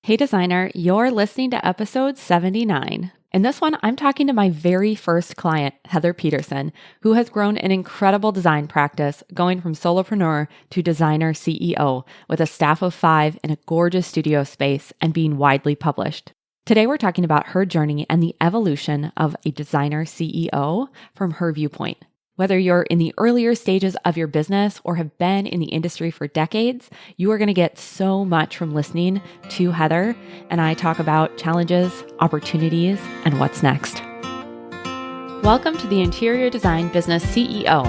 Hey designer, you're listening to episode 79. In this one, I'm talking to my very first client, Heather Peterson, who has grown an incredible design practice, going from solopreneur to designer CEO with a staff of 5 in a gorgeous studio space and being widely published. Today, we're talking about her journey and the evolution of a designer CEO from her viewpoint. Whether you're in the earlier stages of your business or have been in the industry for decades, you are going to get so much from listening to Heather and I talk about challenges, opportunities, and what's next. Welcome to the Interior Design Business CEO,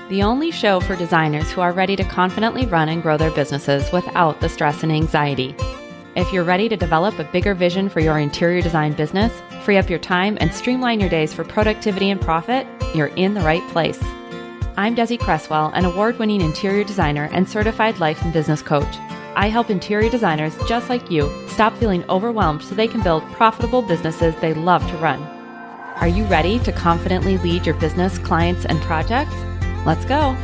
the only show for designers who are ready to confidently run and grow their businesses without the stress and anxiety. If you're ready to develop a bigger vision for your interior design business, free up your time, and streamline your days for productivity and profit, you're in the right place. I'm Desi Cresswell, an award-winning interior designer and certified life and business coach. I help interior designers just like you stop feeling overwhelmed so they can build profitable businesses they love to run. Are you ready to confidently lead your business, clients, and projects? Let's go.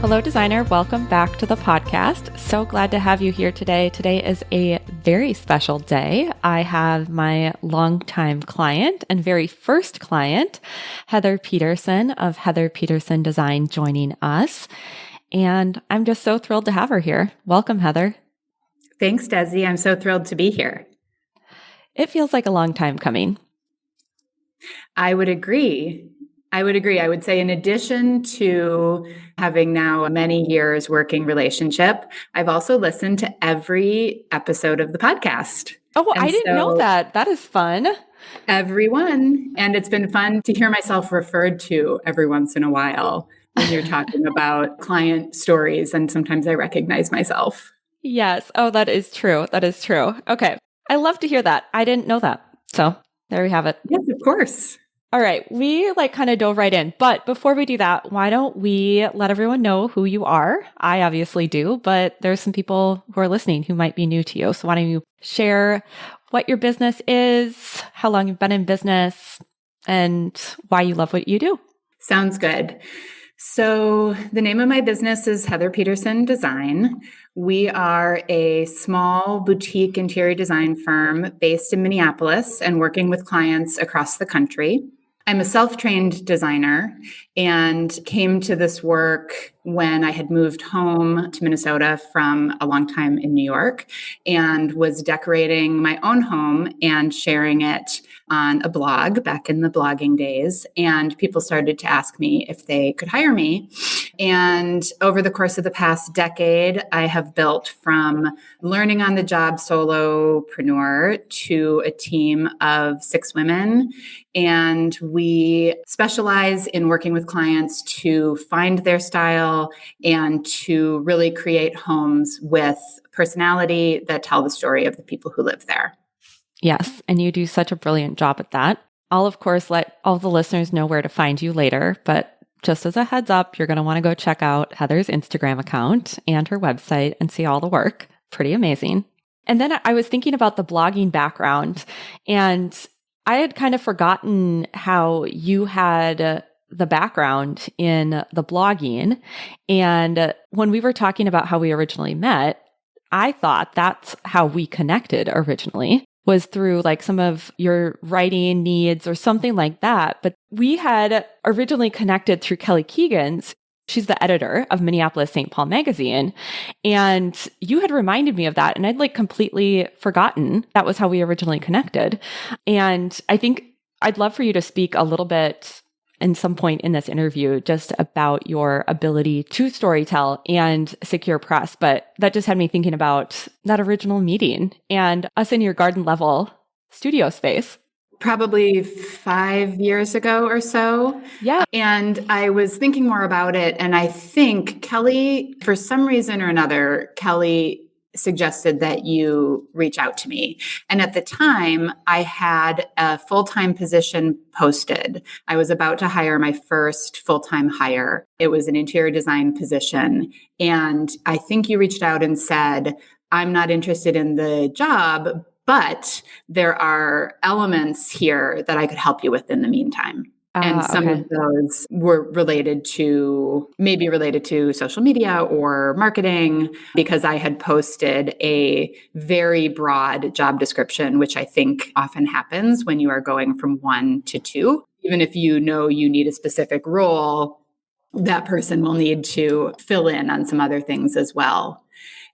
Hello, designer. Welcome back to the podcast. So glad to have you here today. Today is a very special day. I have my longtime client and very first client, Heather Peterson of Heather Peterson Design, joining us. And I'm just so thrilled to have her here. Welcome, Heather. Thanks, Desi. I'm so thrilled to be here. It feels like a long time coming. I would agree. I would say in addition to having now many years working relationship, I've also listened to every episode of the podcast. Oh, I didn't know that. That is fun. Everyone. And it's been fun to hear myself referred to every once in a while when you're talking about client stories. And sometimes I recognize myself. Yes. Oh, that is true. That is true. Okay. I love to hear that. I didn't know that. So there we have it. Yes, of course. All right. We kind of dove right in. But before we do that, why don't we let everyone know who you are? I obviously do, but there's some people who are listening who might be new to you. So why don't you share what your business is, how long you've been in business, and why you love what you do? Sounds good. So the name of my business is Heather Peterson Design. We are a small boutique interior design firm based in Minneapolis and working with clients across the country. I'm a self-trained designer and came to this work when I had moved home to Minnesota from a long time in New York and was decorating my own home and sharing it on a blog back in the blogging days. And people started to ask me if they could hire me. And over the course of the past decade, I have built from learning on the job solopreneur to a team of 6 women. And we specialize in working with clients to find their style and to really create homes with personality that tell the story of the people who live there. Yes, and you do such a brilliant job at that. I'll, of course, let all the listeners know where to find you later, but just as a heads up, you're going to want to go check out Heather's Instagram account and her website and see all the work. Pretty amazing. And then I was thinking about the blogging background, and I had kind of forgotten how you had the background in the blogging. And when we were talking about how we originally met, I thought that's how we connected originally, was through some of your writing needs or something like that. But we had originally connected through Kelly Keegan's. She's the editor of Minneapolis St. Paul magazine. And you had reminded me of that. And I'd completely forgotten that was how we originally connected. And I think I'd love for you to speak a little bit in some point in this interview just about your ability to storytell and secure press. But that just had me thinking about that original meeting and us in your garden level studio space. Probably 5 years ago or so. Yeah. And I was thinking more about it. And I think Kelly, for some reason or another, Kelly suggested that you reach out to me. And at the time, I had a full-time position posted. I was about to hire my first full-time hire. It was an interior design position. And I think you reached out and said, I'm not interested in the job, but there are elements here that I could help you with in the meantime. And some Okay. of those were maybe related to social media or marketing, because I had posted a very broad job description, which I think often happens when you are going from one to two. Even if you know you need a specific role, that person will need to fill in on some other things as well.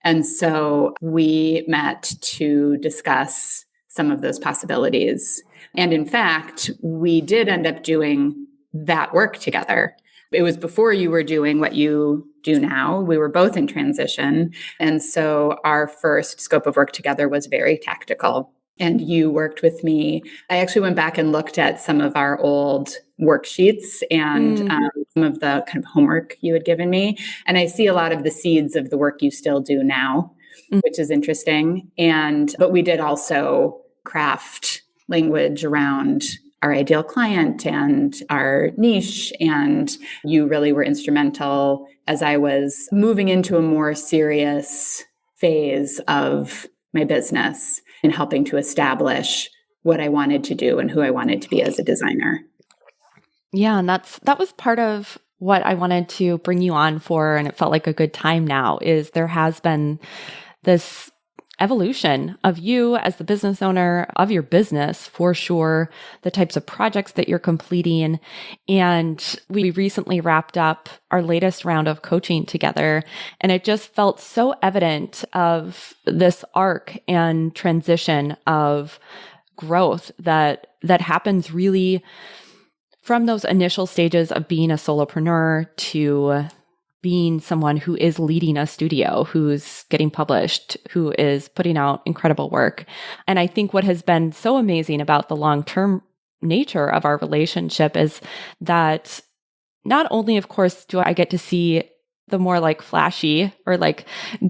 And so we met to discuss some of those possibilities. And in fact, we did end up doing that work together. It was before you were doing what you do now. We were both in transition. And so our first scope of work together was very tactical. And you worked with me. I actually went back and looked at some of our old worksheets and some of the kind of homework you had given me. And I see a lot of the seeds of the work you still do now, which is interesting. But we did also craft language around our ideal client and our niche. And you really were instrumental as I was moving into a more serious phase of my business in helping to establish what I wanted to do and who I wanted to be as a designer. Yeah, and that was part of what I wanted to bring you on for, and it felt like a good time now, is there has been this evolution of you as the business owner of your business, for sure, the types of projects that you're completing. And we recently wrapped up our latest round of coaching together, and it just felt so evident of this arc and transition of growth that happens really from those initial stages of being a solopreneur to being someone who is leading a studio, who's getting published, who is putting out incredible work. And I think what has been so amazing about the long-term nature of our relationship is that not only, of course, do I get to see the more like flashy or like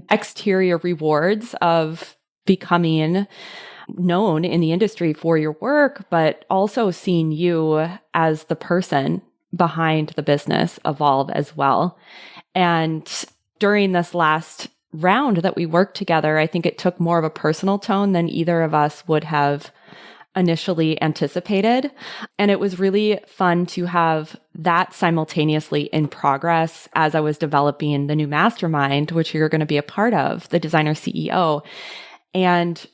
exterior rewards of becoming known in the industry for your work, but also seeing you as the person behind the business evolve as well. And during this last round that we worked together, I think it took more of a personal tone than either of us would have initially anticipated. And it was really fun to have that simultaneously in progress as I was developing the new mastermind, which you're going to be a part of, the Designer CEO. And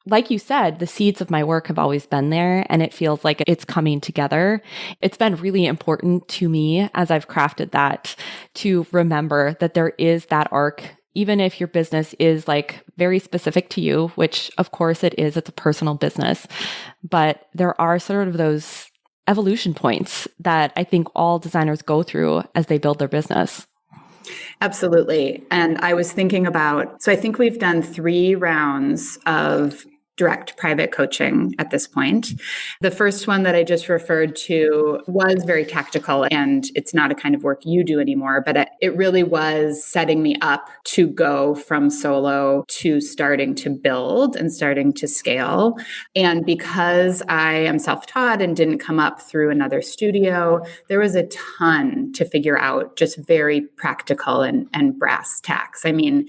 like you said, the seeds of my work have always been there, and it feels like it's coming together. It's been really important to me as I've crafted that to remember that there is that arc, even if your business is like very specific to you, which of course it is, it's a personal business, but there are sort of those evolution points that I think all designers go through as they build their business. Absolutely. And I was thinking so I think we've done 3 rounds of direct private coaching at this point. The first one that I just referred to was very tactical, and it's not a kind of work you do anymore, but it really was setting me up to go from solo to starting to build and starting to scale. And because I am self-taught and didn't come up through another studio, there was a ton to figure out, just very practical and brass tacks. I mean,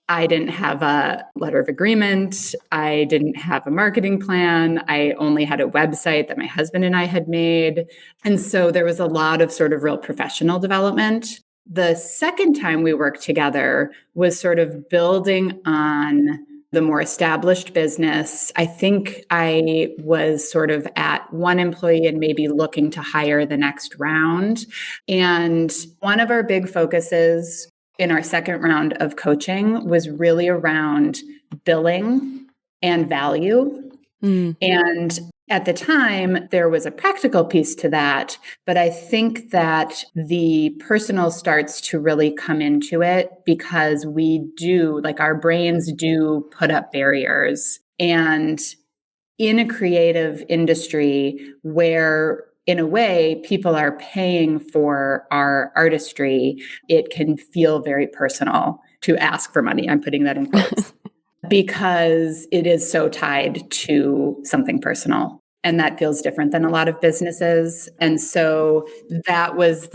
I didn't have a letter of agreement. I didn't have a marketing plan. I only had a website that my husband and I had made. And so there was a lot of sort of real professional development. The second time we worked together was sort of building on the more established business. I think I was sort of at 1 employee and maybe looking to hire the next round. And one of our big focuses in our second round of coaching was really around billing and value. And at the time, there was a practical piece to that, but I think that the personal starts to really come into it because our brains do put up barriers. And in a creative industry where, in a way, people are paying for our artistry, it can feel very personal to ask for money. I'm putting that in quotes. Because it is so tied to something personal. And that feels different than a lot of businesses. And so that was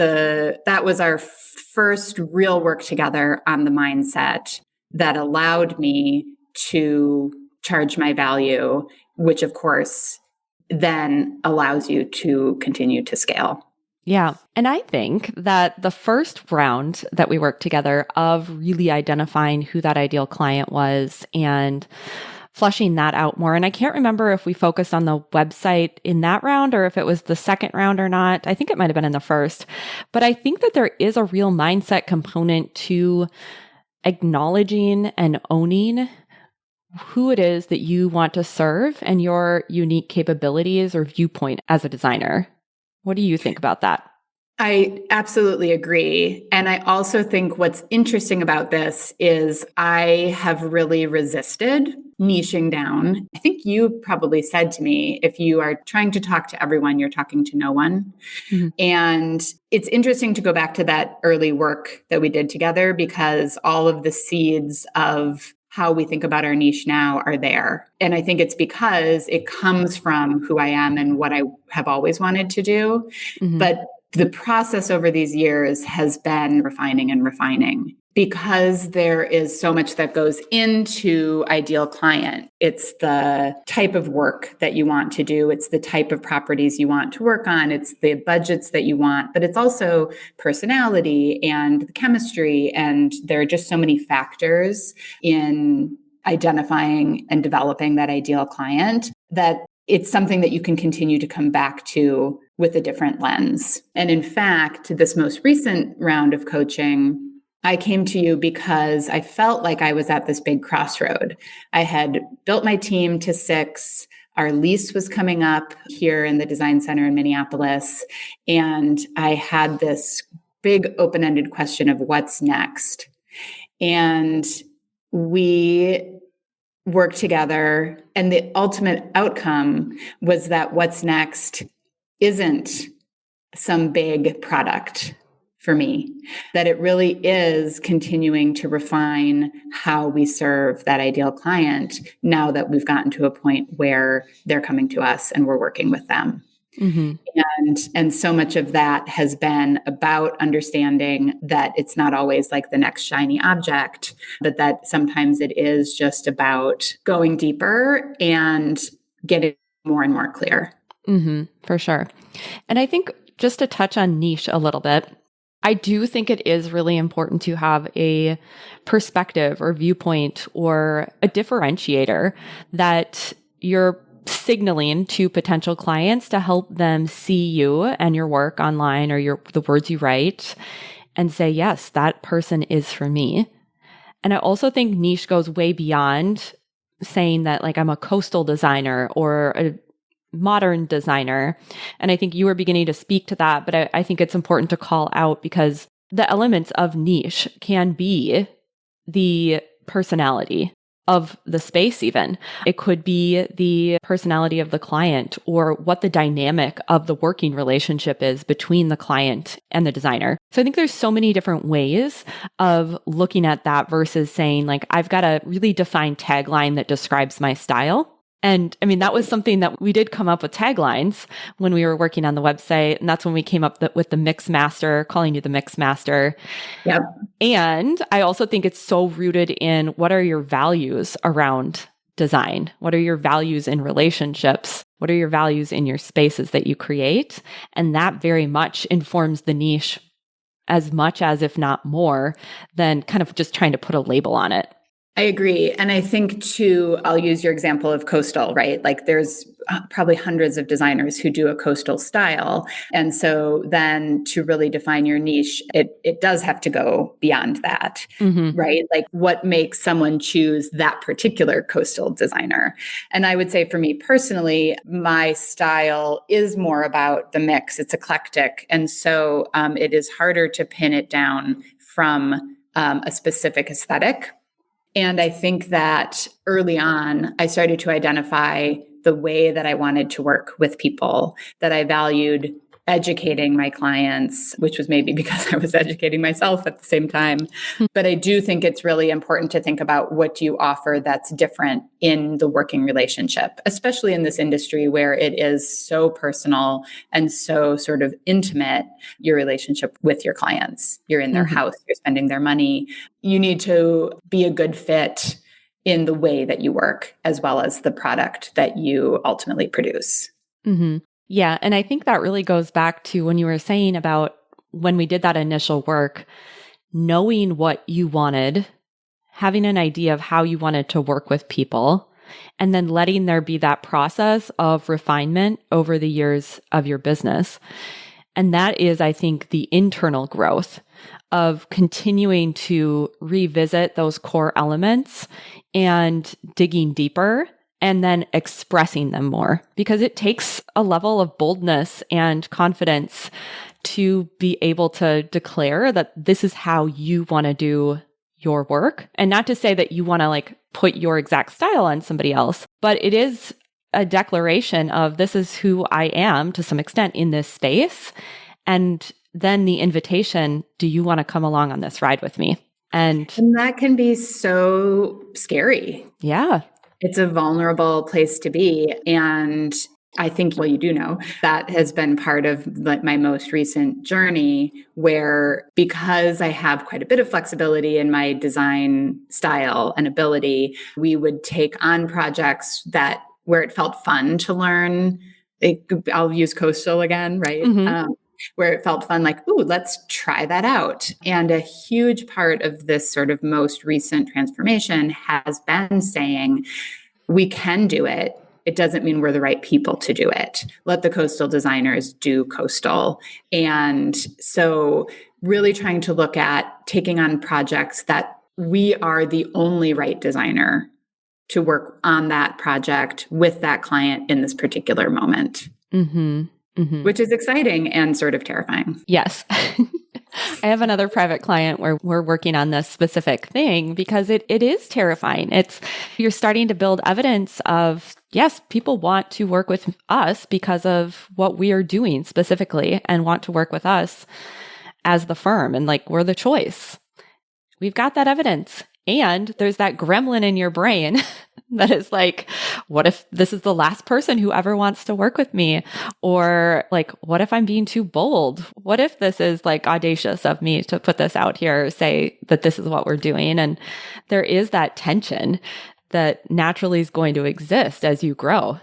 our first real work together on the mindset that allowed me to charge my value, which of course then allows you to continue to scale. Yeah. And I think that the first round that we worked together of really identifying who that ideal client was and fleshing that out more. And I can't remember if we focused on the website in that round or if it was the second round or not. I think it might have been in the first. But I think that there is a real mindset component to acknowledging and owning who it is that you want to serve and your unique capabilities or viewpoint as a designer. What do you think about that? I absolutely agree. And I also think what's interesting about this is I have really resisted niching down. I think you probably said to me, if you are trying to talk to everyone, you're talking to no one. Mm-hmm. And it's interesting to go back to that early work that we did together because all of the seeds of how we think about our niche now are there. And I think it's because it comes from who I am and what I have always wanted to do. Mm-hmm. But the process over these years has been refining and refining because there is so much that goes into ideal client. It's the type of work that you want to do. It's the type of properties you want to work on. It's the budgets that you want, but it's also personality and the chemistry. And there are just so many factors in identifying and developing that ideal client that it's something that you can continue to come back to with a different lens. And in fact, this most recent round of coaching, I came to you because I felt like I was at this big crossroad. I had built my team to 6. Our lease was coming up here in the design center in Minneapolis. And I had this big open-ended question of what's next. And we worked together. And the ultimate outcome was that what's next isn't some big product for me, that it really is continuing to refine how we serve that ideal client now that we've gotten to a point where they're coming to us and we're working with them. Mm-hmm. And so much of that has been about understanding that it's not always like the next shiny object, but that sometimes it is just about going deeper and getting more and more clear. Mm-hmm, for sure. And I think just to touch on niche a little bit, I do think it is really important to have a perspective or viewpoint or a differentiator that you're signaling to potential clients to help them see you and your work online or the words you write and say, yes, that person is for me. And I also think niche goes way beyond saying that like I'm a coastal designer or a modern designer. And I think you were beginning to speak to that, but I think it's important to call out because the elements of niche can be the personality of the space even. It could be the personality of the client or what the dynamic of the working relationship is between the client and the designer. So I think there's so many different ways of looking at that versus saying like, I've got a really defined tagline that describes my style. And I mean, that was something that we did come up with taglines when we were working on the website. And that's when we came up with the mix master, calling you the mix master. Yep. And I also think it's so rooted in what are your values around design? What are your values in relationships? What are your values in your spaces that you create? And that very much informs the niche as much as, if not more, than kind of just trying to put a label on it. I agree. And I think too, I'll use your example of coastal, right? Like there's probably hundreds of designers who do a coastal style. And so then to really define your niche, it does have to go beyond that, right? Like what makes someone choose that particular coastal designer? And I would say for me personally, my style is more about the mix. It's eclectic. And so it is harder to pin it down from a specific aesthetic. And I think that early on, I started to identify the way that I wanted to work with people, that I valued educating my clients, which was maybe because I was educating myself at the same time. But I do think it's really important to think about what do you offer that's different in the working relationship, especially in this industry where it is so personal and so sort of intimate, your relationship with your clients. You're in their house, you're spending their money. You need to be a good fit in the way that you work, as well as the product that you ultimately produce. Mm-hmm. Yeah. And I think that really goes back to when you were saying about when we did that initial work, knowing what you wanted, having an idea of how you wanted to work with people, and then letting there be that process of refinement over the years of your business. And that is, I think, the internal growth of continuing to revisit those core elements and digging deeper and then expressing them more, because it takes a level of boldness and confidence to be able to declare that this is how you want to do your work. And not to say that you want to like put your exact style on somebody else, but it is a declaration of this is who I am to some extent in this space. And then the invitation, do you want to come along on this ride with me? And that can be so scary. Yeah. It's a vulnerable place to be. And I think, well, you do know that has been part of my most recent journey, where because I have quite a bit of flexibility in my design style and ability, we would take on projects where it felt fun to learn. I'll use coastal again, right? Mm-hmm. Where it felt fun, like, ooh, let's try that out. And a huge part of this sort of most recent transformation has been saying, we can do it. It doesn't mean we're the right people to do it. Let the coastal designers do coastal. And so really trying to look at taking on projects that we are the only right designer to work on that project with that client in this particular moment. Mm-hmm. Mm-hmm. Which is exciting and sort of terrifying. Yes. I have another private client where we're working on this specific thing because it is terrifying. You're starting to build evidence of, yes, people want to work with us because of what we are doing specifically and want to work with us as the firm. And like, we're the choice. We've got that evidence. And there's that gremlin in your brain that is like, what if this is the last person who ever wants to work with me? Or like, what if I'm being too bold? What if this is like audacious of me to put this out here, say that this is what we're doing? And there is that tension that naturally is going to exist as you grow.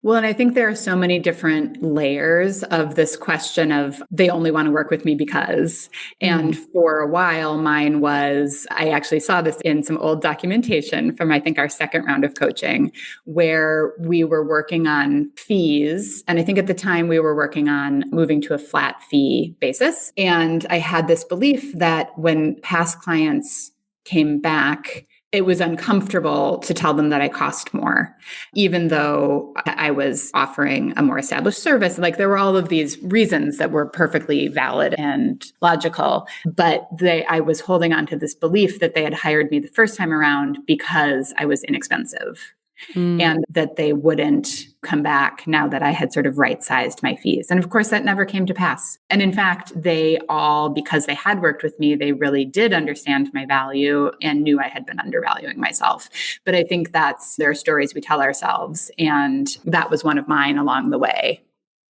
Well, and I think there are so many different layers of this question of they only want to work with me because. And for a while, mine was, I actually saw this in some old documentation from, I think, our second round of coaching, where we were working on fees. And I think at the time we were working on moving to a flat fee basis. And I had this belief that when past clients came back, it was uncomfortable to tell them that I cost more, even though I was offering a more established service. Like there were all of these reasons that were perfectly valid and logical, but I was holding on to this belief that they had hired me the first time around because I was inexpensive. And that they wouldn't come back now that I had sort of right-sized my fees. And of course, that never came to pass. And in fact, they all, because they had worked with me, they really did understand my value and knew I had been undervaluing myself. But I think there are stories we tell ourselves. And that was one of mine along the way.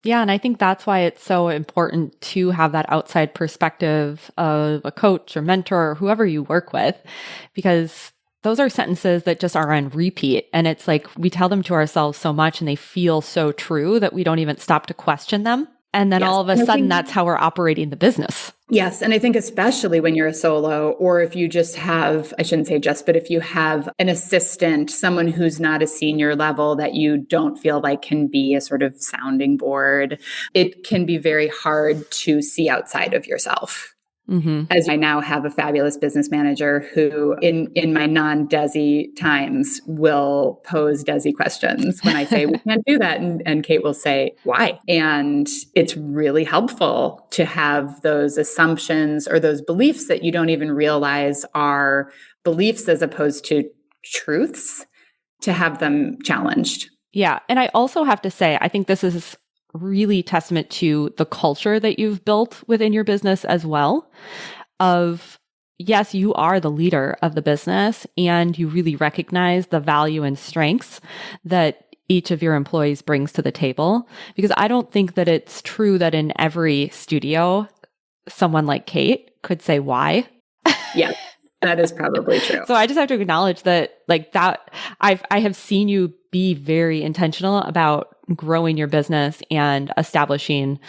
Yeah. And I think that's why it's so important to have that outside perspective of a coach or mentor or whoever you work with, because those are sentences that just are on repeat. And it's like we tell them to ourselves so much and they feel so true that we don't even stop to question them. And then all of a sudden, that's how we're operating the business. Yes. And I think especially when you're a solo, or if you just have, I shouldn't say just, but if you have an assistant, someone who's not a senior level that you don't feel like can be a sort of sounding board, it can be very hard to see outside of yourself. As I now have a fabulous business manager who in my non-Desi times will pose Desi questions when I say we can't do that. And Kate will say, why? And it's really helpful to have those assumptions or those beliefs that you don't even realize are beliefs as opposed to truths, to have them challenged. Yeah. And I also have to say, I think this is really testament to the culture that you've built within your business as well, of yes, you are the leader of the business and you really recognize the value and strengths that each of your employees brings to the table. Because I don't think that it's true that in every studio, someone like Kate could say why. Yeah, that is probably true. So I just have to acknowledge that, like that, I have seen you be very intentional about growing your business and establishing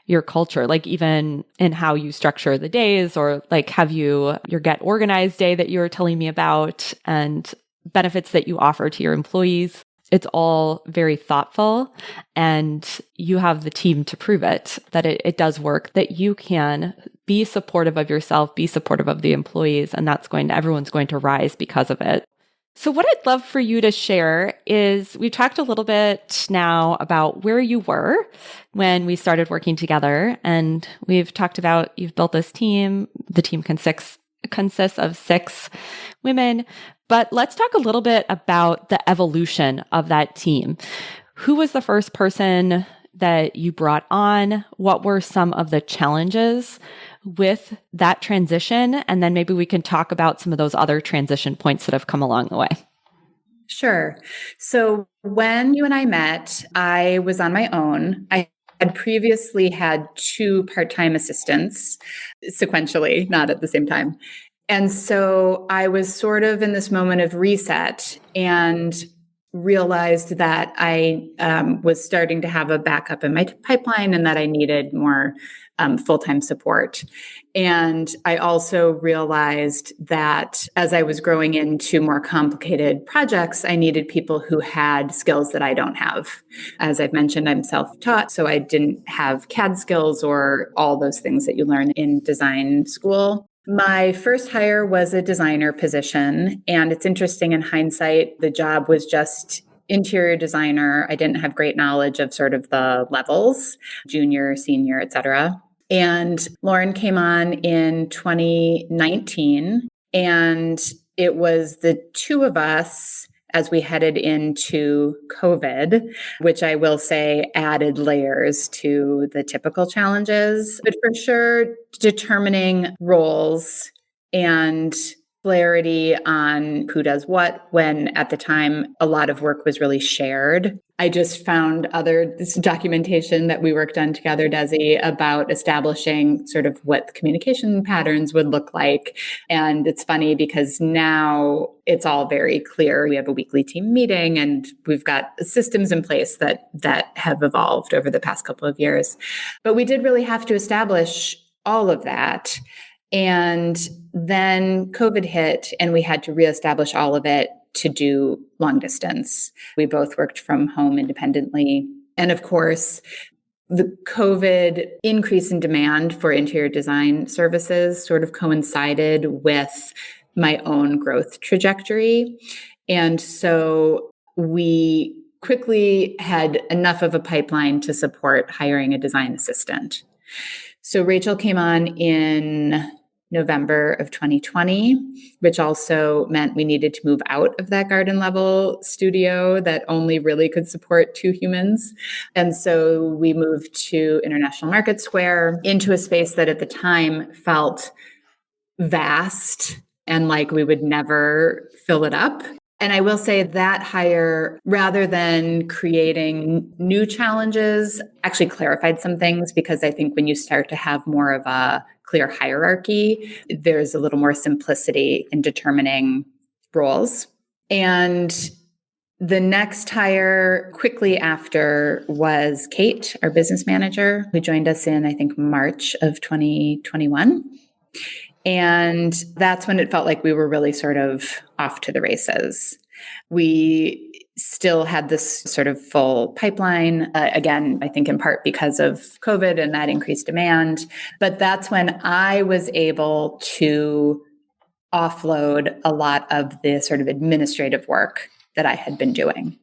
your culture, like even in how you structure the days, or like have you your Get Organized day that you were telling me about, and benefits that you offer to your employees. It's all very thoughtful, and you have the team to prove it, that it does work, that you can be supportive of yourself, be supportive of the employees, and everyone's going to rise because of it. So what I'd love for you to share is, we talked a little bit now about where you were when we started working together, and we've talked about you've built this team. The team consists of 6 women, but let's talk a little bit about the evolution of that team. Who was the first person that you brought on? What were some of the challenges with that transition? And then maybe we can talk about some of those other transition points that have come along the way. Sure. So when you and I met, I was on my own. I had previously had 2 part-time assistants sequentially, not at the same time. And so I was sort of in this moment of reset and realized that I was starting to have a backup in my pipeline and that I needed more full-time support. And I also realized that as I was growing into more complicated projects, I needed people who had skills that I don't have. As I've mentioned, I'm self-taught, so I didn't have CAD skills or all those things that you learn in design school. My first hire was a designer position, and it's interesting in hindsight, the job was just interior designer. I didn't have great knowledge of sort of the levels, junior, senior, et cetera. And Lauren came on in 2019, and it was the 2 of us as we headed into COVID, which I will say added layers to the typical challenges. But for sure, determining roles and clarity on who does what, when at the time a lot of work was really shared. I just found this documentation that we worked on together, Desi, about establishing sort of what the communication patterns would look like. And it's funny because now it's all very clear. We have a weekly team meeting and we've got systems in place that have evolved over the past couple of years. But we did really have to establish all of that. And then COVID hit and we had to reestablish all of it to do long distance. We both worked from home independently. And of course, the COVID increase in demand for interior design services sort of coincided with my own growth trajectory. And so we quickly had enough of a pipeline to support hiring a design assistant. So Rachel came on in November of 2020, which also meant we needed to move out of that garden level studio that only really could support 2 humans. And so we moved to International Market Square, into a space that at the time felt vast and like we would never fill it up. And I will say that hire, rather than creating new challenges, actually clarified some things, because I think when you start to have more of a clear hierarchy, there's a little more simplicity in determining roles. And the next hire quickly after was Kate, our business manager, who joined us in, I think, March of 2021. And that's when it felt like we were really sort of off to the races. We still had this sort of full pipeline, again, I think in part because of COVID and that increased demand. But that's when I was able to offload a lot of the sort of administrative work that I had been doing.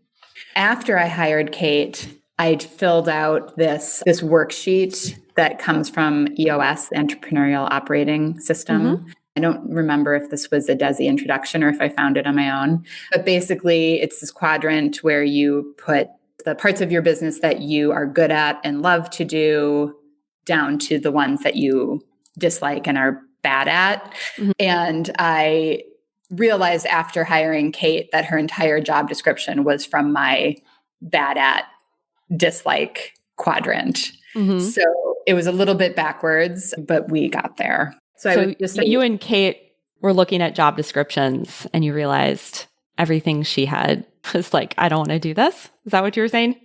After I hired Kate, I filled out this worksheet that comes from EOS, the Entrepreneurial Operating System. Mm-hmm. I don't remember if this was a Desi introduction or if I found it on my own. But basically, it's this quadrant where you put the parts of your business that you are good at and love to do down to the ones that you dislike and are bad at. Mm-hmm. And I realized after hiring Kate that her entire job description was from my bad at dislike quadrant. Mm-hmm. So it was a little bit backwards, but we got there. So I would just say, you and Kate were looking at job descriptions and you realized everything she had was like, I don't want to do this. Is that what you were saying?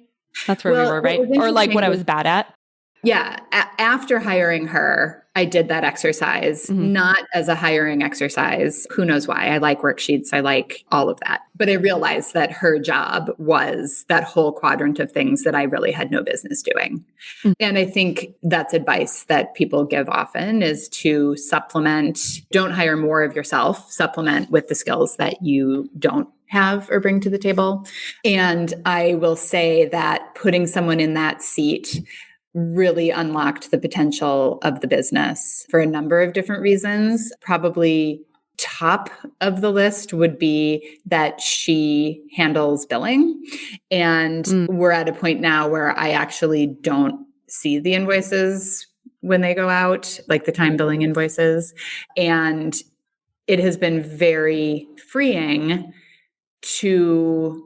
That's where we Well, were, what right? was Or like interesting what I was, was bad at. yeah, after hiring her, I did that exercise, Mm-hmm. not as a hiring exercise. Who knows why? I like worksheets. I like all of that. But I realized that her job was that whole quadrant of things that I really had no business doing. Mm. And I think that's advice that people give often is to supplement, don't hire more of yourself, supplement with the skills that you don't have or bring to the table. And I will say that putting someone in that seat really unlocked the potential of the business for a number of different reasons. Probably top of the list would be that she handles billing. And we're at a point now where I actually don't see the invoices when they go out, like the time billing invoices. And it has been very freeing to,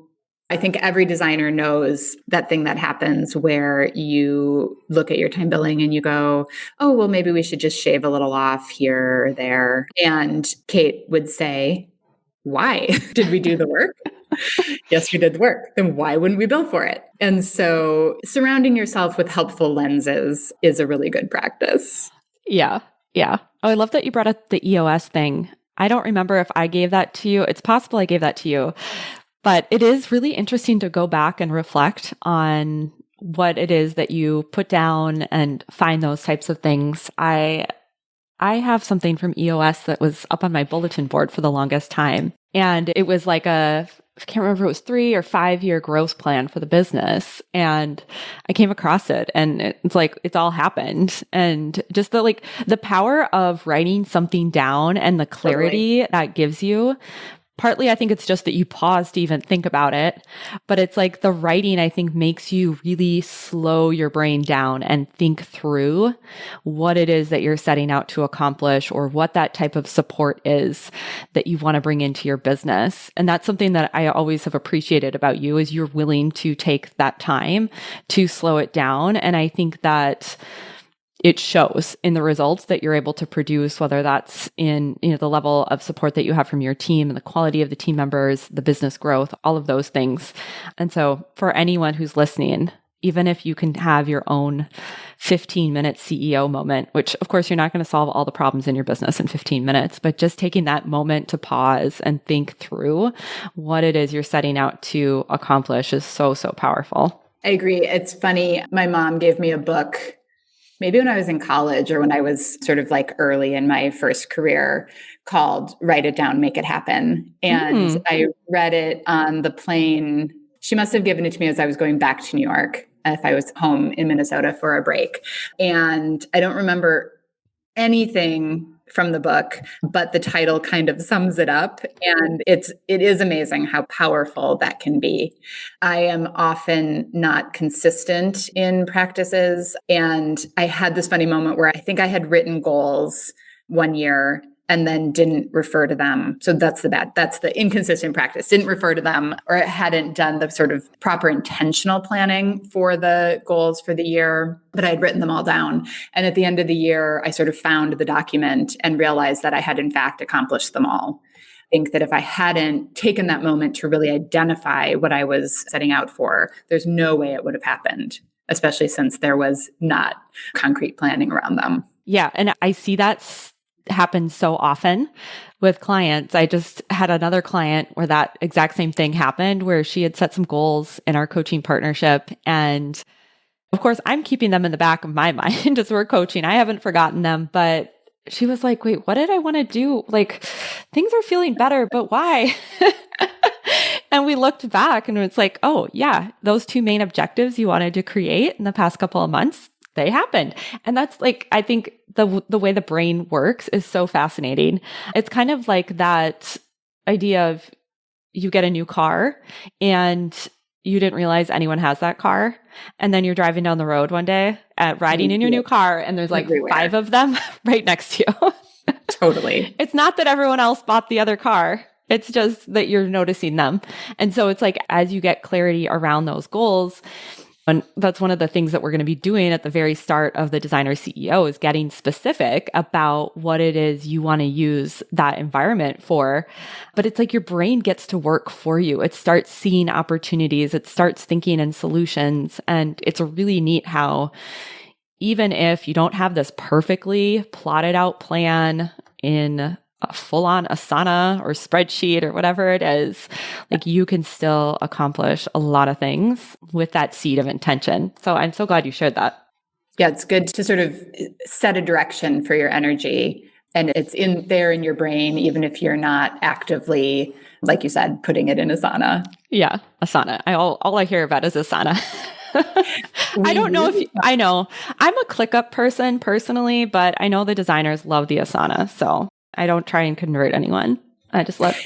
I think every designer knows that thing that happens where you look at your time billing and you go, oh, well, maybe we should just shave a little off here or there. And Kate would say, why? Did we do the work? Yes, we did the work. Then why wouldn't we bill for it? And so surrounding yourself with helpful lenses is a really good practice. Yeah. Yeah. Oh, I love that you brought up the EOS thing. I don't remember if I gave that to you. It's possible I gave that to you, but it is really interesting to go back and reflect on what it is that you put down and find those types of things. I have something from EOS that was up on my bulletin board for the longest time. And it was like I can't remember if it was 3 or 5 year growth plan for the business. And I came across it and it's like, it's all happened. And just the power of writing something down and the clarity that gives you. Partly, I think it's just that you pause to even think about it. But it's like the writing, I think, makes you really slow your brain down and think through what it is that you're setting out to accomplish or what that type of support is that you want to bring into your business. And that's something that I always have appreciated about you is you're willing to take that time to slow it down. And I think that it shows in the results that you're able to produce, whether that's in, the level of support that you have from your team and the quality of the team members, the business growth, all of those things. And so for anyone who's listening, even if you can have your own 15-minute CEO moment, which of course you're not going to solve all the problems in your business in 15 minutes, but just taking that moment to pause and think through what it is you're setting out to accomplish is so, so powerful. I agree. It's funny. My mom gave me a book maybe when I was in college or when I was sort of like early in my first career called Write It Down, Make It Happen. And I read it on the plane. She must have given it to me as I was going back to New York, if I was home in Minnesota for a break. And I don't remember anything from the book, but the title kind of sums it up. And it is amazing how powerful that can be. I am often not consistent in practices. And I had this funny moment where I think I had written goals one year and then didn't refer to them. So that's the inconsistent practice. Didn't refer to them or hadn't done the sort of proper intentional planning for the goals for the year, but I had written them all down. And at the end of the year, I sort of found the document and realized that I had in fact accomplished them all. I think that if I hadn't taken that moment to really identify what I was setting out for, there's no way it would have happened, especially since there was not concrete planning around them. Yeah. And I see that happens so often with clients. I just had another client where that exact same thing happened, where she had set some goals in our coaching partnership. And of course, I'm keeping them in the back of my mind as we're coaching. I haven't forgotten them, but she was like, wait, what did I want to do? Like, things are feeling better, but why? And we looked back and it's like, oh yeah, those 2 main objectives you wanted to create in the past couple of months, they happened. And that's like, I think the way the brain works is so fascinating. It's kind of like that idea of you get a new car and you didn't realize anyone has that car. And then you're driving down the road one day riding in your new car and there's like everywhere. 5 of them right next to you. Totally. It's not that everyone else bought the other car. It's just that you're noticing them. And so it's like, as you get clarity around those goals, And that's one of the things that we're going to be doing at the very start of the Designer CEO is getting specific about what it is you want to use that environment for. But it's like your brain gets to work for you. It starts seeing opportunities. It starts thinking in solutions. And it's really neat how even if you don't have this perfectly plotted out plan in a full-on Asana or spreadsheet or whatever it is, like you can still accomplish a lot of things with that seed of intention. So I'm so glad you shared that. Yeah, it's good to sort of set a direction for your energy, and it's in there in your brain, even if you're not actively, like you said, putting it in Asana. Yeah, Asana. All I hear about is Asana. I don't know if I know. I'm a ClickUp person personally, but I know the designers love the Asana. So I don't try and convert anyone. I just let.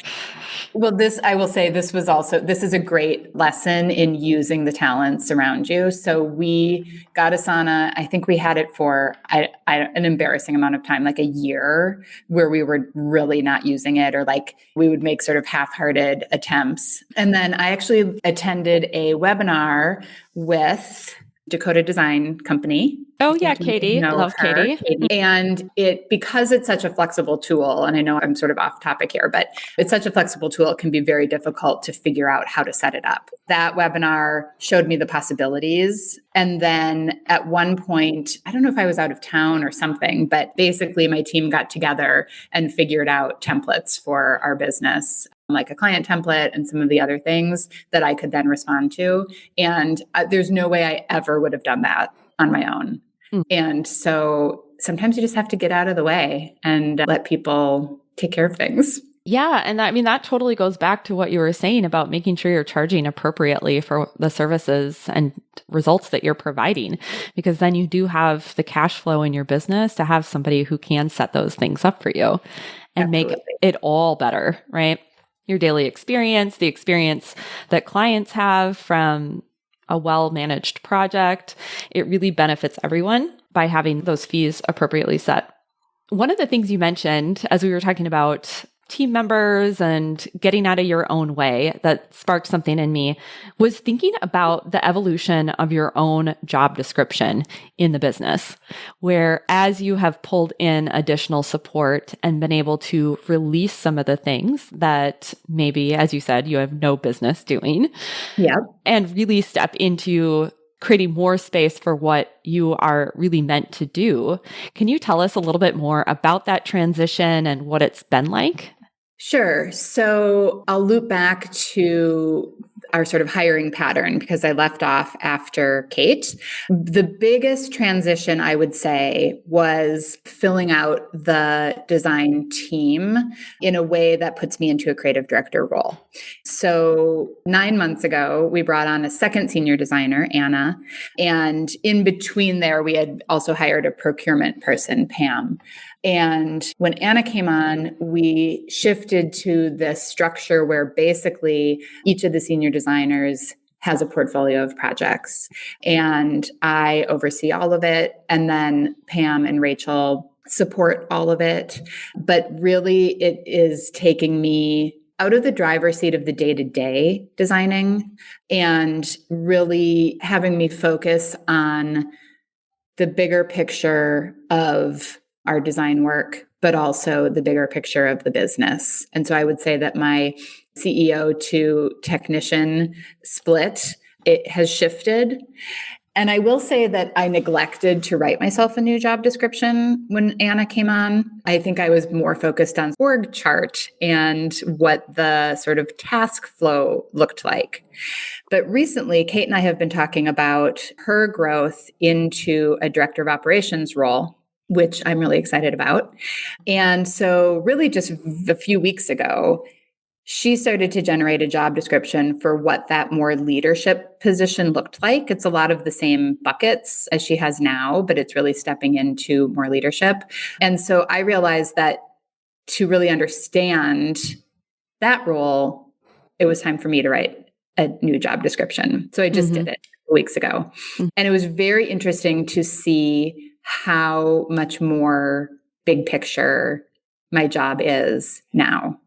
Well, I will say this is a great lesson in using the talents around you. So we got Asana. I think we had it for an embarrassing amount of time, like a year, where we were really not using it, or like we would make sort of half-hearted attempts. And then I actually attended a webinar with Dakota Design Company. Oh yeah, Katie. Love her. Katie. And because it's such a flexible tool, and I know I'm sort of off topic here, but it's such a flexible tool, it can be very difficult to figure out how to set it up. That webinar showed me the possibilities. And then at one point, I don't know if I was out of town or something, but basically my team got together and figured out templates for our business, like a client template and some of the other things that I could then respond to. And there's no way I ever would have done that on my own. And so sometimes you just have to get out of the way and let people take care of things. Yeah. And that totally goes back to what you were saying about making sure you're charging appropriately for the services and results that you're providing, because then you do have the cash flow in your business to have somebody who can set those things up for you and make it all better, right? Your daily experience, the experience that clients have from a well-managed project, it really benefits everyone by having those fees appropriately set. One of the things you mentioned as we were talking about team members and getting out of your own way that sparked something in me was thinking about the evolution of your own job description in the business, where as you have pulled in additional support and been able to release some of the things that maybe, as you said, you have no business doing, and really step into creating more space for what you are really meant to do. Can you tell us a little bit more about that transition and what it's been like? Sure. So I'll loop back to our sort of hiring pattern because I left off after Kate. The biggest transition, I would say, was filling out the design team in a way that puts me into a creative director role. So 9 months ago, we brought on a second senior designer, Anna. And in between there, we had also hired a procurement person, Pam. And when Anna came on, we shifted to this structure where basically each of the senior designers has a portfolio of projects. And I oversee all of it. And then Pam and Rachel support all of it. But really, it is taking me out of the driver's seat of the day-to-day designing and really having me focus on the bigger picture of our design work, but also the bigger picture of the business. And so I would say that my CEO to technician split, it has shifted. And I will say that I neglected to write myself a new job description when Anna came on. I think I was more focused on org chart and what the sort of task flow looked like. But recently, Kate and I have been talking about her growth into a director of operations role, which I'm really excited about. And so really just a few weeks ago, she started to generate a job description for what that more leadership position looked like. It's a lot of the same buckets as she has now, but it's really stepping into more leadership. And so I realized that to really understand that role, it was time for me to write a new job description. So I just did it weeks ago. And it was very interesting to see how much more big picture my job is now.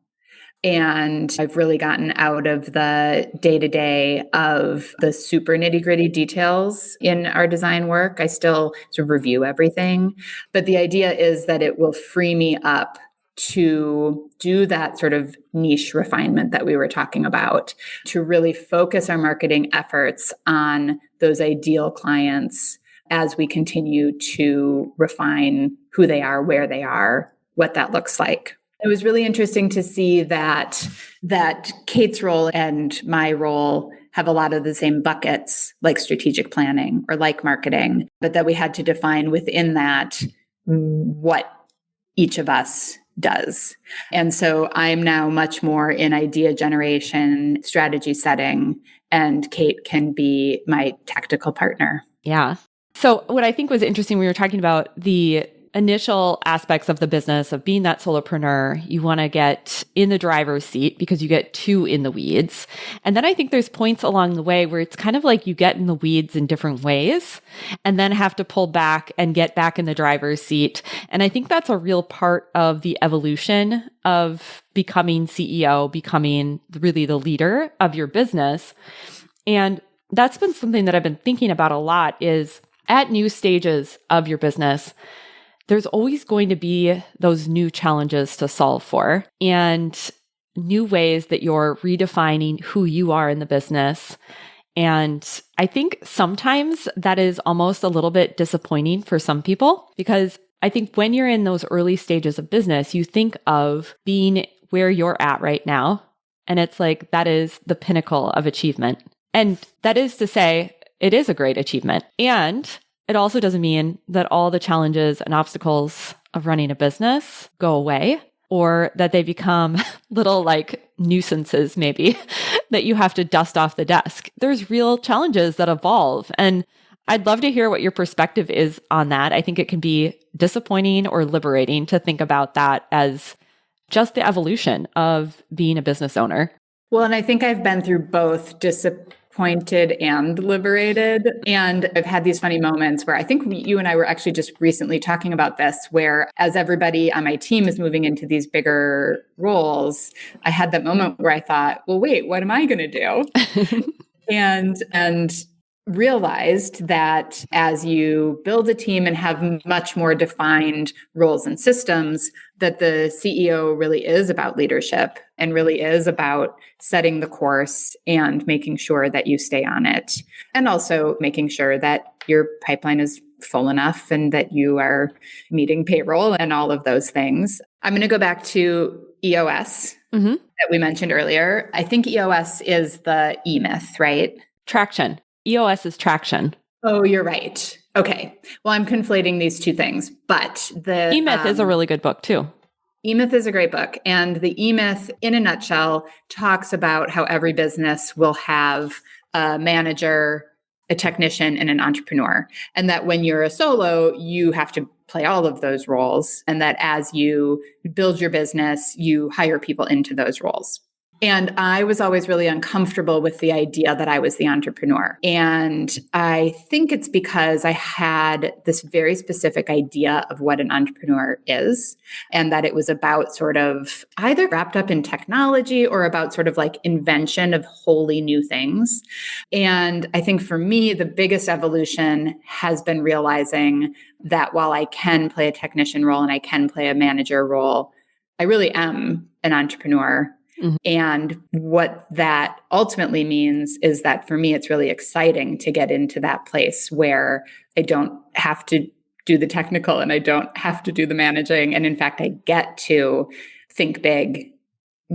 And I've really gotten out of the day-to-day of the super nitty-gritty details in our design work. I still sort of review everything, but the idea is that it will free me up to do that sort of niche refinement that we were talking about, to really focus our marketing efforts on those ideal clients as we continue to refine who they are, where they are, what that looks like. It was really interesting to see that Kate's role and my role have a lot of the same buckets, like strategic planning or like marketing, but that we had to define within that what each of us does. And so I'm now much more in idea generation, strategy setting, and Kate can be my tactical partner. Yeah. So what I think was interesting, we were talking about the initial aspects of the business of being that solopreneur. You want to get in the driver's seat because you get too in the weeds. And then I think there's points along the way where it's kind of like you get in the weeds in different ways and then have to pull back and get back in the driver's seat. And I think that's a real part of the evolution of becoming CEO, becoming really the leader of your business. And that's been something that I've been thinking about a lot is at new stages of your business, there's always going to be those new challenges to solve for and new ways that you're redefining who you are in the business. And I think sometimes that is almost a little bit disappointing for some people because I think when you're in those early stages of business, you think of being where you're at right now. And it's like, that is the pinnacle of achievement. And that is to say, it is a great achievement. And it also doesn't mean that all the challenges and obstacles of running a business go away or that they become little like nuisances maybe that you have to dust off the desk. There's real challenges that evolve. And I'd love to hear what your perspective is on that. I think it can be disappointing or liberating to think about that as just the evolution of being a business owner. Well, and I think I've been through both disappointed and liberated. And I've had these funny moments where I think you and I were actually just recently talking about this, where as everybody on my team is moving into these bigger roles, I had that moment where I thought, well, wait, what am I going to do? and realized that as you build a team and have much more defined roles and systems, that the CEO really is about leadership and really is about setting the course and making sure that you stay on it. And also making sure that your pipeline is full enough and that you are meeting payroll and all of those things. I'm going to go back to EOS that we mentioned earlier. I think EOS is the E-Myth, right? Traction. EOS is traction. Oh, you're right. Okay. Well, I'm conflating these two things, but the E-Myth is a really good book too. E-Myth is a great book. And the E-Myth, in a nutshell, talks about how every business will have a manager, a technician, and an entrepreneur. And that when you're a solo, you have to play all of those roles. And that as you build your business, you hire people into those roles. And I was always really uncomfortable with the idea that I was the entrepreneur. And I think it's because I had this very specific idea of what an entrepreneur is, and that it was about sort of either wrapped up in technology or about sort of like invention of wholly new things. And I think for me, the biggest evolution has been realizing that while I can play a technician role and I can play a manager role, I really am an entrepreneur. And what that ultimately means is that for me, it's really exciting to get into that place where I don't have to do the technical and I don't have to do the managing. And in fact, I get to think big,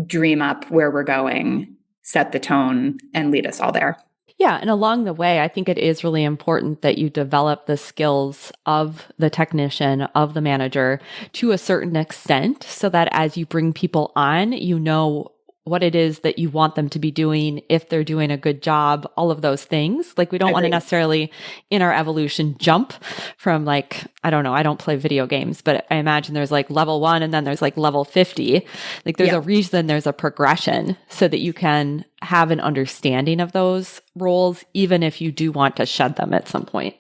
dream up where we're going, set the tone, and lead us all there. Yeah. And along the way, I think it is really important that you develop the skills of the technician, of the manager to a certain extent so that as you bring people on, you know what it is that you want them to be doing, if they're doing a good job, all of those things. Like we don't want to necessarily in our evolution jump from like, I don't know, I don't play video games, but I imagine there's like level 1 and then there's like level 50. Like there's a reason there's a progression so that you can have an understanding of those roles, even if you do want to shed them at some point.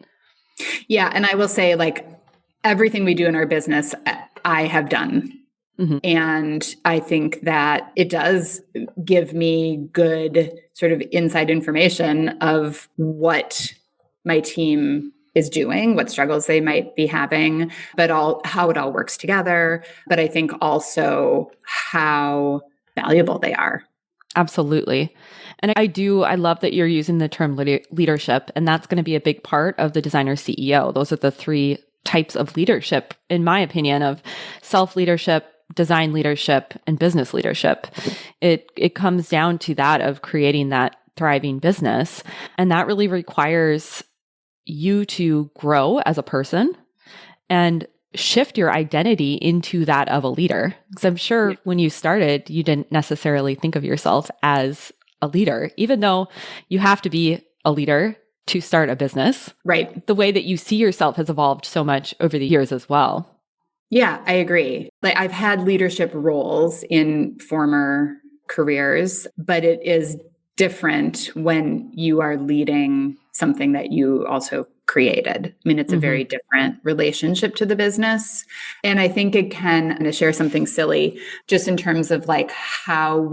Yeah. And I will say like everything we do in our business, I have done Mhm. And I think that it does give me good sort of inside information of what my team is doing, what struggles they might be having, but how it all works together. But I think also how valuable they are. Absolutely. And I love that you're using the term leadership, and that's going to be a big part of the designer CEO. Those are the three types of leadership, in my opinion, of self-leadership, design leadership, and business leadership. It comes down to that of creating that thriving business. And that really requires you to grow as a person and shift your identity into that of a leader. Because I'm sure when you started, you didn't necessarily think of yourself as a leader, even though you have to be a leader to start a business. Right. The way that you see yourself has evolved so much over the years as well. Yeah, I agree. Like I've had leadership roles in former careers, but it is different when you are leading something that you also created. I mean, it's a very different relationship to the business. And I think it can, I'm going to share something silly, just in terms of like how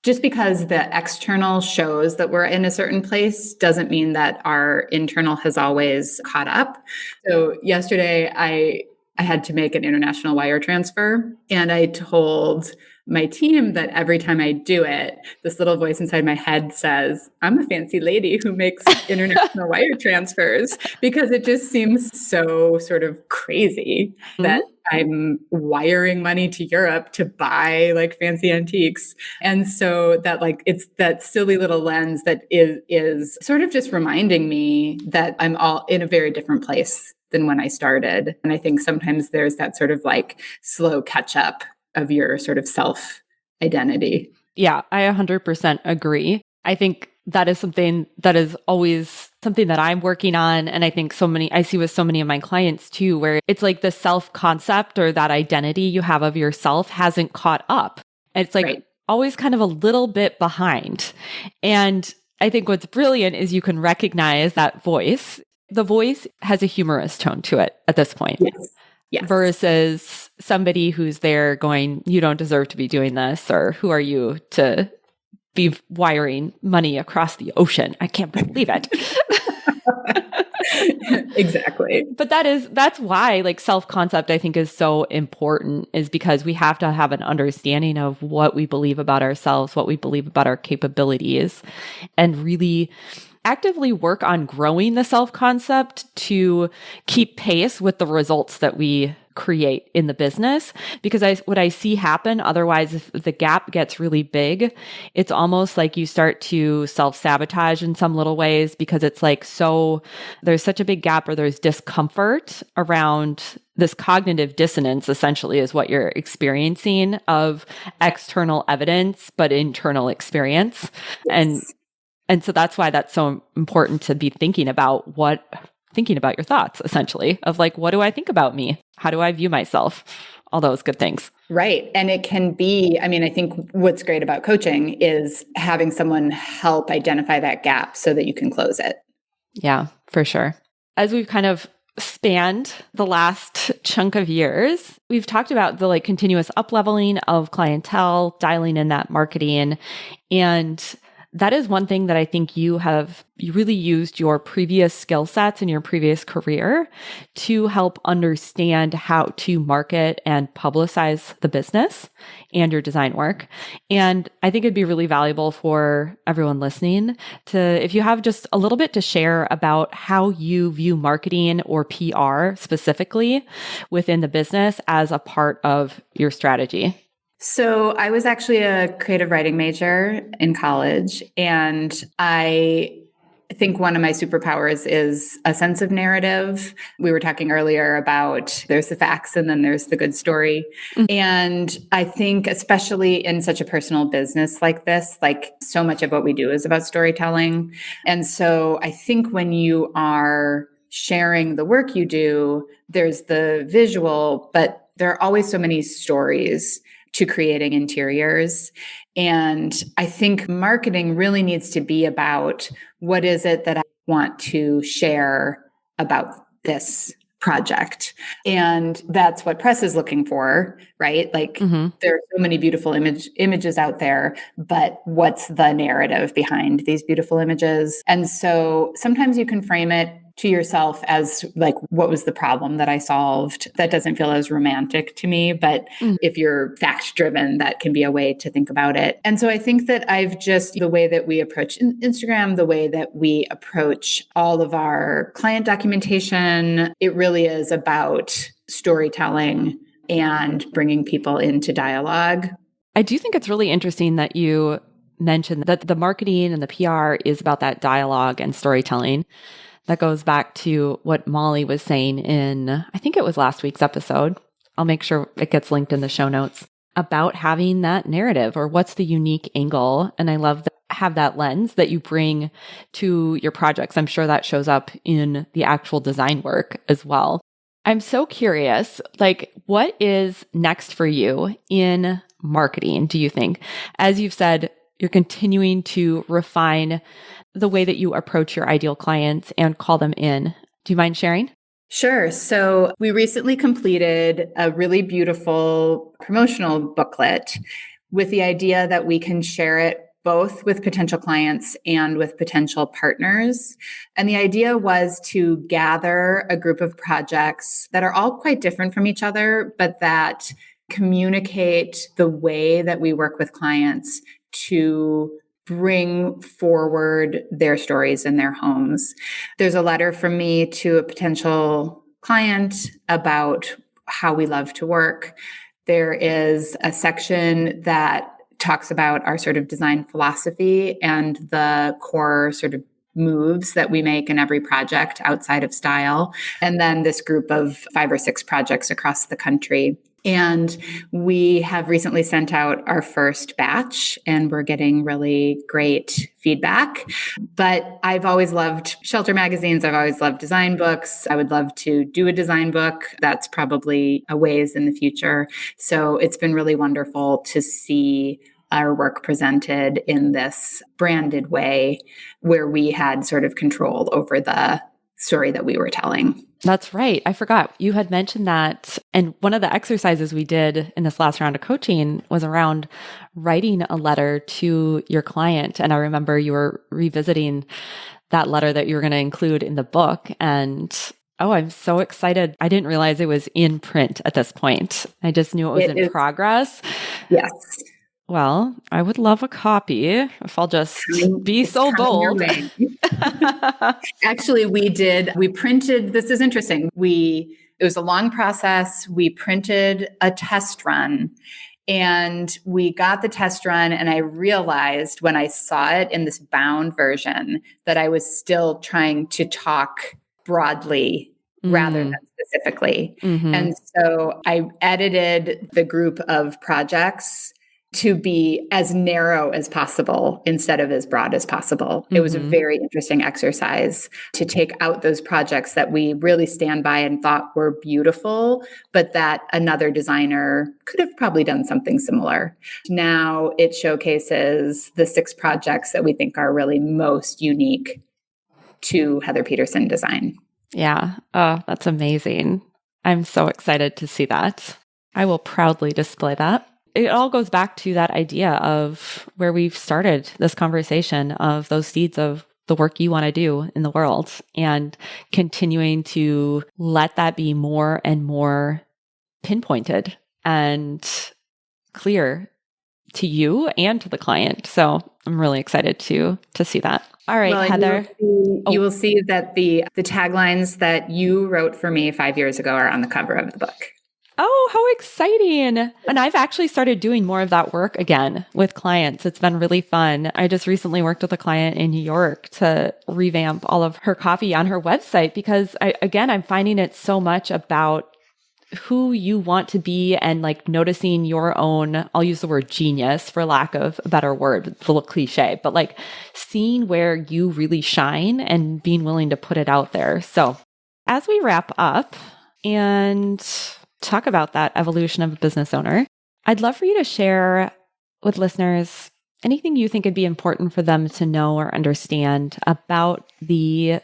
just because the external shows that we're in a certain place doesn't mean that our internal has always caught up. So yesterday, I had to make an international wire transfer. And I told my team that every time I do it, this little voice inside my head says, I'm a fancy lady who makes international wire transfers, because it just seems so sort of crazy that I'm wiring money to Europe to buy like fancy antiques. And so that like, it's that silly little lens that is sort of just reminding me that I'm all in a very different place than when I started. And I think sometimes there's that sort of like slow catch up of your sort of self identity. Yeah, I 100% agree. I think that is something that is always something that I'm working on. And I think I see with so many of my clients too, where it's like the self concept or that identity you have of yourself hasn't caught up. And it's like always kind of a little bit behind. And I think what's brilliant is you can recognize that voice. The voice has a humorous tone to it at this point. Yes. Versus somebody who's there going, you don't deserve to be doing this, or who are you to be wiring money across the ocean? I can't believe it. Exactly. But that's why like self-concept I think is so important, is because we have to have an understanding of what we believe about ourselves, what we believe about our capabilities, and really actively work on growing the self-concept to keep pace with the results that we create in the business. Because what I see happen otherwise, if the gap gets really big, it's almost like you start to self-sabotage in some little ways, because it's like, there's such a big gap, or there's discomfort around this cognitive dissonance, essentially, is what you're experiencing of external evidence, but internal experience. And so that's why that's so important to be thinking about your thoughts, essentially, of like, what do I think about me? How do I view myself? All those good things. Right. And it can be, I mean, I think what's great about coaching is having someone help identify that gap so that you can close it. Yeah, for sure. As we've kind of spanned the last chunk of years, we've talked about the like continuous up-leveling of clientele, dialing in that marketing, and that is one thing that I think you really used your previous skill sets in your previous career to help understand how to market and publicize the business and your design work. And I think it'd be really valuable for everyone listening if you have just a little bit to share about how you view marketing or PR specifically within the business as a part of your strategy. So I was actually a creative writing major in college, and I think one of my superpowers is a sense of narrative. We were talking earlier about there's the facts and then there's the good story. And I think especially in such a personal business like this, like so much of what we do is about storytelling. And so I think when you are sharing the work you do, there's the visual, but there are always so many stories to creating interiors. And I think marketing really needs to be about what is it that I want to share about this project. And that's what press is looking for, right? Like there are so many beautiful images out there, but what's the narrative behind these beautiful images? And so sometimes you can frame it to yourself as like, what was the problem that I solved? That doesn't feel as romantic to me, but if you're fact driven, that can be a way to think about it. And so I think that the way that we approach Instagram, the way that we approach all of our client documentation, it really is about storytelling and bringing people into dialogue. I do think it's really interesting that you mentioned that the marketing and the PR is about that dialogue and storytelling. That goes back to what Molly was saying in, I think it was last week's episode. I'll make sure it gets linked in the show notes about having that narrative or what's the unique angle. And I love that have that lens that you bring to your projects. I'm sure that shows up in the actual design work as well. I'm so curious, like, what is next for you in marketing, do you think? As you've said, you're continuing to refine the way that you approach your ideal clients and call them in. Do you mind sharing? Sure. So we recently completed a really beautiful promotional booklet with the idea that we can share it both with potential clients and with potential partners. And the idea was to gather a group of projects that are all quite different from each other, but that communicate the way that we work with clients to bring forward their stories in their homes. There's a letter from me to a potential client about how we love to work. There is a section that talks about our sort of design philosophy and the core sort of moves that we make in every project outside of style. And then this group of 5 or 6 projects across the country. And we have recently sent out our first batch and we're getting really great feedback. But I've always loved shelter magazines. I've always loved design books. I would love to do a design book. That's probably a ways in the future. So it's been really wonderful to see our work presented in this branded way where we had sort of control over the story that we were telling. That's right. I forgot. You had mentioned that. And one of the exercises we did in this last round of coaching was around writing a letter to your client. And I remember you were revisiting that letter that you were going to include in the book. And oh, I'm so excited. I didn't realize it was in print at this point. I just knew it was in progress. Yes. Well, I would love a copy if I'll just be so bold. Actually, we printed, this is interesting. It was a long process. We printed a test run and we got the test run. And I realized when I saw it in this bound version that I was still trying to talk broadly rather than specifically. And so I edited the group of projects to be as narrow as possible instead of as broad as possible. It was a very interesting exercise to take out those projects that we really stand by and thought were beautiful, but that another designer could have probably done something similar. Now it showcases the 6 projects that we think are really most unique to Heather Peterson design. Yeah. Oh, that's amazing. I'm so excited to see that. I will proudly display that. It all goes back to that idea of where we've started this conversation of those seeds of the work you want to do in the world and continuing to let that be more and more pinpointed and clear to you and to the client. So I'm really excited to see that. All right, Heather. You will see that the taglines that you wrote for me 5 years ago are on the cover of the book. Oh, how exciting. And I've actually started doing more of that work again with clients. It's been really fun. I just recently worked with a client in New York to revamp all of her copy on her website because I'm finding it so much about who you want to be and like noticing your own, I'll use the word genius for lack of a better word, it's a little cliche, but like seeing where you really shine and being willing to put it out there. So as we wrap up and talk about that evolution of a business owner, I'd love for you to share with listeners anything you think would be important for them to know or understand about the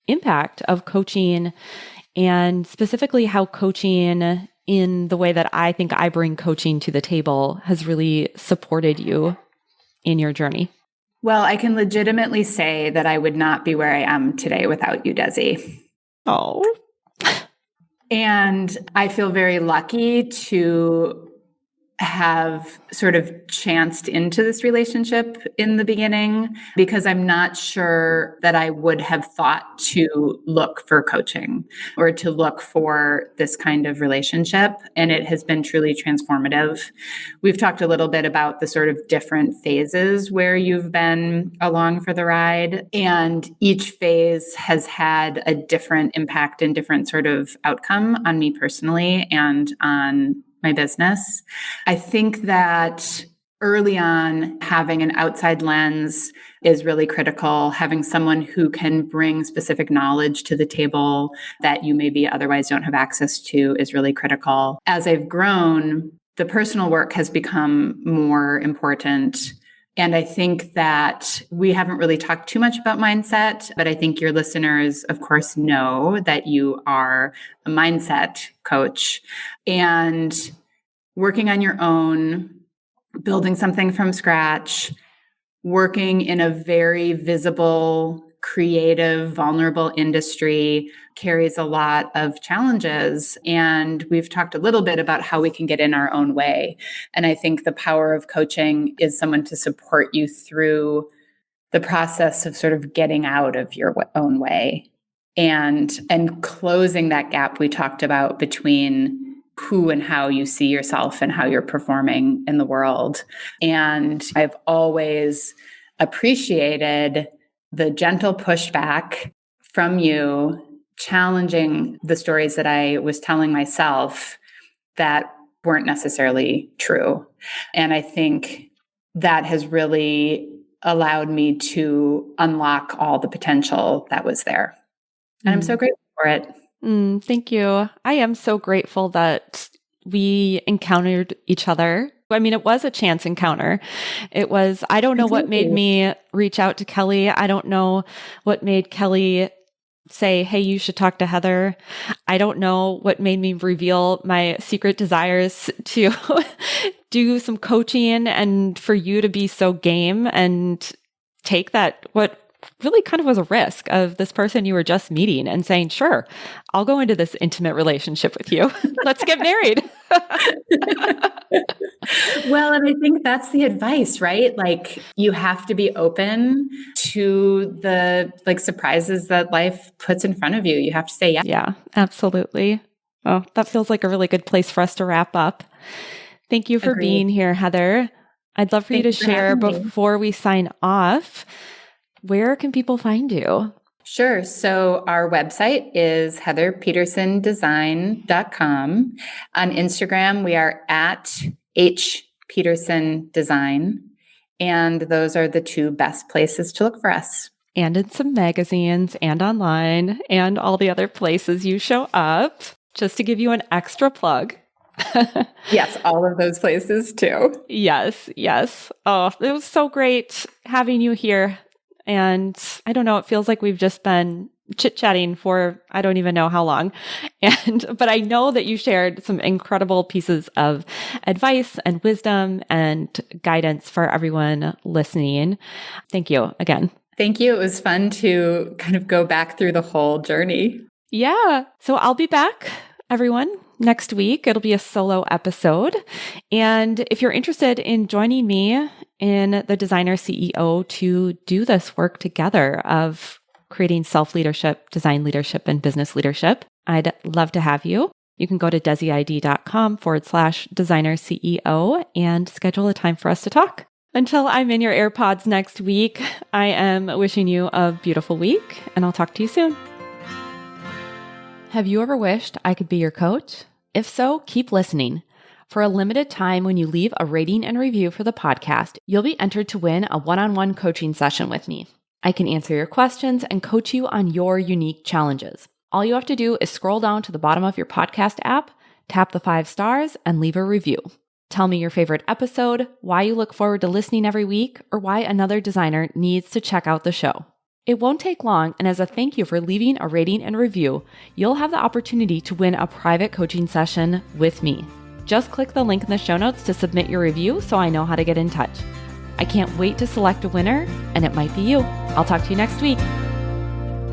impact of coaching and specifically how coaching in the way that I think I bring coaching to the table has really supported you in your journey. Well, I can legitimately say that I would not be where I am today without you, Desi. Oh. And I feel very lucky to have sort of chanced into this relationship in the beginning, because I'm not sure that I would have thought to look for coaching or to look for this kind of relationship. And it has been truly transformative. We've talked a little bit about the sort of different phases where you've been along for the ride, and each phase has had a different impact and different sort of outcome on me personally and on my business. I think that early on, having an outside lens is really critical. Having someone who can bring specific knowledge to the table that you maybe otherwise don't have access to is really critical. As I've grown, the personal work has become more important. And I think that we haven't really talked too much about mindset, but I think your listeners, of course, know that you are a mindset coach. And working on your own, building something from scratch, working in a very visible, creative, vulnerable industry carries a lot of challenges. And we've talked a little bit about how we can get in our own way. And I think the power of coaching is someone to support you through the process of sort of getting out of your own way and closing that gap we talked about between who and how you see yourself and how you're performing in the world. And I've always appreciated the gentle pushback from you, challenging the stories that I was telling myself that weren't necessarily true. And I think that has really allowed me to unlock all the potential that was there. And I'm so grateful for it. Thank you. I am so grateful that we encountered each other. I mean, it was a chance encounter. It was, I don't know what made me reach out to Kelly. I don't know what made Kelly say, hey, you should talk to Heather. I don't know what made me reveal my secret desires to do some coaching and for you to be so game and take that, what really kind of was a risk of this person you were just meeting and saying, sure, I'll go into this intimate relationship with you. Let's get married. Well, and I think that's the advice, right? Like you have to be open to the surprises that life puts in front of you. You have to say yes. Yeah, absolutely. Oh, that feels like a really good place for us to wrap up. Thank you for being here, Heather. I'd love for you to share before we sign off. Where can people find you? Sure. So our website is heatherpetersondesign.com. On Instagram, we are at hpetersondesign. And those are the two best places to look for us. And in some magazines and online and all the other places you show up, just to give you an extra plug. Yes, all of those places too. Yes. Oh, it was so great having you here. And I don't know, it feels like we've just been chit-chatting for I don't even know how long. But I know that you shared some incredible pieces of advice and wisdom and guidance for everyone listening. Thank you again. Thank you. It was fun to kind of go back through the whole journey. Yeah. So I'll be back, everyone, next week. It'll be a solo episode. And if you're interested in joining me in the Designer CEO to do this work together of creating self-leadership, design leadership, and business leadership, I'd love to have you. You can go to desiid.com/designer CEO and schedule a time for us to talk. Until I'm in your AirPods next week, I am wishing you a beautiful week, and I'll talk to you soon. Have you ever wished I could be your coach? If so, keep listening. For a limited time, when you leave a rating and review for the podcast, you'll be entered to win a one-on-one coaching session with me. I can answer your questions and coach you on your unique challenges. All you have to do is scroll down to the bottom of your podcast app, tap the 5 stars, and leave a review. Tell me your favorite episode, why you look forward to listening every week, or why another designer needs to check out the show. It won't take long, and as a thank you for leaving a rating and review, you'll have the opportunity to win a private coaching session with me. Just click the link in the show notes to submit your review so I know how to get in touch. I can't wait to select a winner, and it might be you. I'll talk to you next week.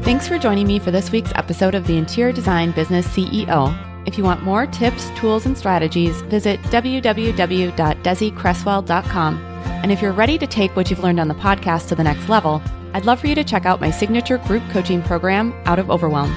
Thanks for joining me for this week's episode of the Interior Design Business CEO. If you want more tips, tools, and strategies, visit www.desiCresswell.com. And if you're ready to take what you've learned on the podcast to the next level, I'd love for you to check out my signature group coaching program, Out of Overwhelm.